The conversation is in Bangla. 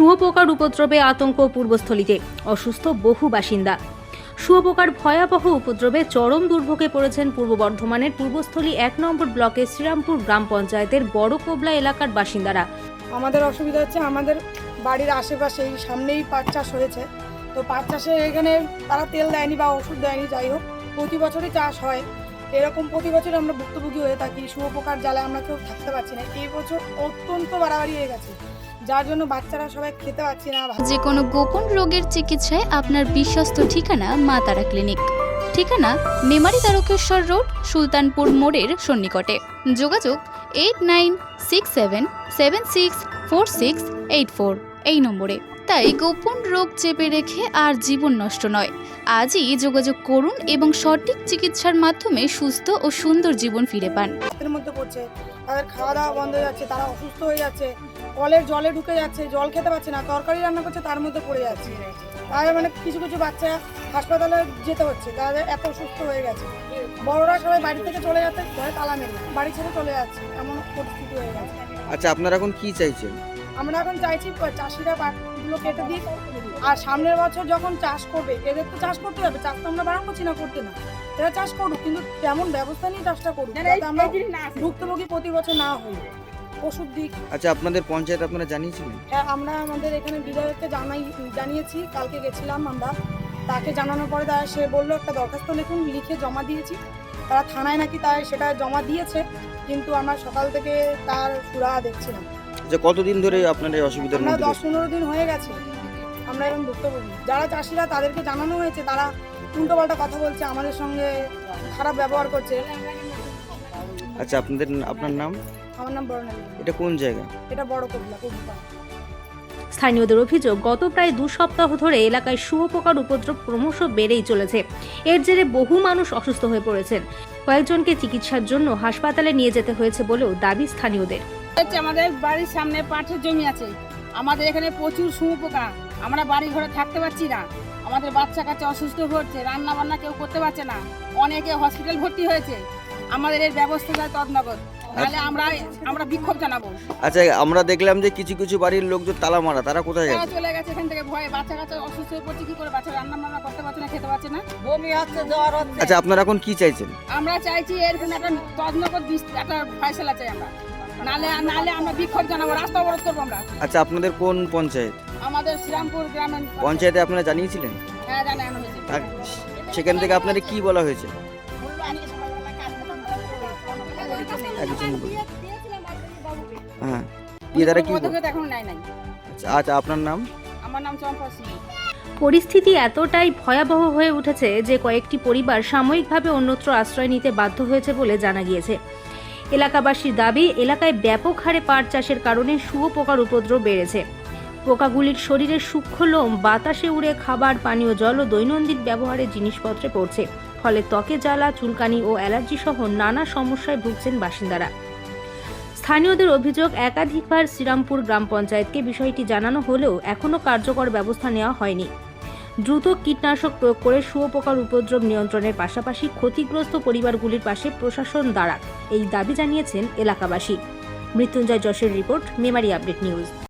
শুঁয়োপোকার উপদ্রবে আতঙ্ক পূর্বস্থলীতে, অসুস্থ বহু বাসিন্দা। শুঁয়োপোকার ভয়াবহ উপদ্রবে চরম দুর্ভোগে পড়েছেন পূর্ব বর্ধমানের পূর্বস্থলী 1 নম্বর ব্লকের শ্রীরামপুর গ্রাম পঞ্চায়েতের বড় কোবলা এলাকার বাসিন্দারা। আমাদের অসুবিধা হচ্ছে, আমাদের বাড়ির আশেপাশে সামনেই পাট চাষ হয়েছে, তো পাট চাষে এখানে তারা তেল দেয়নি বা ওষুধ দেয়নি, যাই হোক প্রতি বছরই চাষ হয়। এরকম প্রতি বছর আমরা ভুক্তভোগী হয়ে থাকি। শুঁয়োপোকার জ্বালায় আমরা কেউ থাকতে পারছি না। এই বছর অত্যন্ত বাড়াবাড়ি হয়ে গেছে, যার জন্য বাচ্চারা সবাই খেতে পারছি না। যে কোনো গোপন রোগের চিকিৎসায় আপনার বিশ্বস্ত ঠিকানা মা তারা ক্লিনিক। ঠিকানা মেমারি তারকেশ্বর রোড, সুলতানপুর মোড়ের সন্নিকটে। যোগাযোগ 8967764684 এই নম্বরে। তাই গোপন রোগ চেপে রেখে আর জীবন নষ্ট নয়। আজই যোগাযোগ করুন এবং সঠিক চিকিৎসার মাধ্যমে সুস্থ ও সুন্দর জীবন ফিরে পান। এর মধ্যে পড়ছে, তাদের খাওয়া দাওয়া বন্ধ হয়ে যাচ্ছে, তারা অসুস্থ হয়ে যাচ্ছে, কলের জলে ঢুকে যাচ্ছে, জল খেতে পারছে না, তরকারি রান্না করছে তার মধ্যে পড়ে যাচ্ছে। তাই মানে কিছু কিছু বাচ্চা হাসপাতালে যেতে হচ্ছে, তাদের এত অসুস্থ হয়ে গেছে। বড়রা সবাই বাড়ি থেকে চলে যাচ্ছে, ঘরে তালা মেরে বাড়ি ছেড়ে চলে যাচ্ছে, এমন পরিস্থিতি হয়ে গেছে। আচ্ছা, আপনারা এখন কি চাইছেন? আমরা এখন চাইছি চাষিরা পাটগুলো কেটে দিক, আর সামনের বছর যখন চাষ করবে, এদের তো চাষ করতে হবে, চাষ তো আমরা বারণ করছি না করতে না, এরা চাষ করুক, কিন্তু তেমন ব্যবস্থা নিয়ে চাষটা করুক, যাতে আমরা ভুক্তভোগী প্রতি বছর না হই। ওষুধ দিক। আচ্ছা, আপনাদের পঞ্চায়েত আপনারা জানিয়েছিলেন? হ্যাঁ, আমরা আমাদের এখানে বিধায়ককে জানিয়েছি, কালকে গেছিলাম আমরা, তাকে জানানোর পরে সে বললো একটা দরখাস্ত লিখুন, লিখে জমা দিয়েছি। তারা থানায় নাকি সেটা জমা দিয়েছে, কিন্তু আমরা সকাল থেকে তার সুরাহা দেখছিলাম। আচ্ছা, কতদিন ধরে আপনাদের অসুবিধার আমরা মধ্যে? 10-15 দিন হয়ে গেছে আমরা এখন ভুক্তভোগী। যারা চাষিরা তাদেরকে জানানো হয়েছে, তারা উল্টোপাল্টা কথা বলছে, আমাদের সঙ্গে খারাপ ব্যবহার করছে। আচ্ছা, আপনার নাম? আমার নাম বর্ণালী। এটা কোন জায়গা? এটা বড় কোবলা কোবলা। স্থানীয়দের অভিযোগ, গত প্রায় 2 সপ্তাহ ধরে এলাকায় শুঁয়োপোকার উপদ্রব ক্রমশ বেড়েই চলেছে। এর জেরে বহু মানুষ অসুস্থ হয়ে পড়েছেন। কয়েকজনকে চিকিৎসার জন্য হাসপাতালে নিয়ে যেতে হয়েছে বলেও দাবি স্থানীয়দের। আমাদের বাড়ির সামনে পাটের জমি আছে, আমাদের এখানে প্রচুর শুঁয়োপোকা, আমরা বাড়ি ঘরে থাকতে পারছি না। আমাদের বাচ্চা কাচ্চা অসুস্থ হচ্ছে, রান্না বান্না কেউ করতে পারছে না, অনেকে হসপিটাল ভর্তি হয়েছে। আমাদের এর ব্যবস্থা যায় তৎনগর, নাহলে আমরা বিক্ষোভ জানাবো। আচ্ছা, আমরা দেখলাম যে কিছু কিছু বাড়ির লোকজন তালা মারা, তারা কোথায় তারা গেছে? চলে গেছে এখান থেকে ভয়ে, বাচ্চা কাচ্চা অসুস্থ হয়ে পড়ছে, কি করে বাচ্চা রান্না বান্না করতে পারছে না, খেতে পারছে না, বমি হচ্ছে, জ্বর হচ্ছে। আচ্ছা, আপনারা এখন কি চাইছেন? আমরা চাইছি এরকম একটা তৎনগর একটা ফয়সালা চাই আমরা, নাহলে আমরা বিক্ষোভ জানাবো, রাস্তা অবরোধ করবো আমরা। আচ্ছা, আপনাদের কোন পঞ্চায়েত? আমাদের শ্রীরামপুর গ্রামের পঞ্চায়েতে আপনারা জানিয়েছিলেন? হ্যাঁ, জানানো হয়েছে। সেখান থেকে আপনাদের কি বলা হয়েছে? হ্যাঁ, তারা কি এখন নাই। আচ্ছা, আপনার নাম? আমার নাম চম্পা সিং। পরিস্থিতি এতটাই ভয়াবহ হয়ে উঠেছে যে কয়েকটি পরিবার সাময়িকভাবে অন্যত্র আশ্রয় নিতে বাধ্য হয়েছে বলে জানা গিয়েছে। এলাকাবাসীর দাবি, এলাকায় ব্যাপক হারে পাট চাষের কারণে শুঁয়োপোকার উপদ্রব বেড়েছে। পোকাগুলির শরীরের সূক্ষ্ম লোম বাতাসে উড়ে খাবার, পানীয় জল ও দৈনন্দিন ব্যবহারের জিনিসপত্রে পড়ছে, ফলে ত্বকে জ্বালা, চুলকানি ও অ্যালার্জি সহ নানা সমস্যায় ভুগছেন বাসিন্দারা। স্থানীয়দের অভিযোগ, একাধিকবার শ্রীরামপুর গ্রাম পঞ্চায়েতকে বিষয়টি জানানো হলেও এখনও কার্যকর ব্যবস্থা নেওয়া হয়নি। দ্রুত কীটনাশক প্রয়োগ করে শুঁয়োপোকার উপদ্রব নিয়ন্ত্রণের পাশাপাশি ক্ষতিগ্রস্ত পরিবারগুলির পাশে প্রশাসন দাঁড়াক, এই দাবি জানিয়েছেন এলাকাবাসী। মৃত্যুঞ্জয় যশের রিপোর্ট, মেমারি আপডেট নিউজ।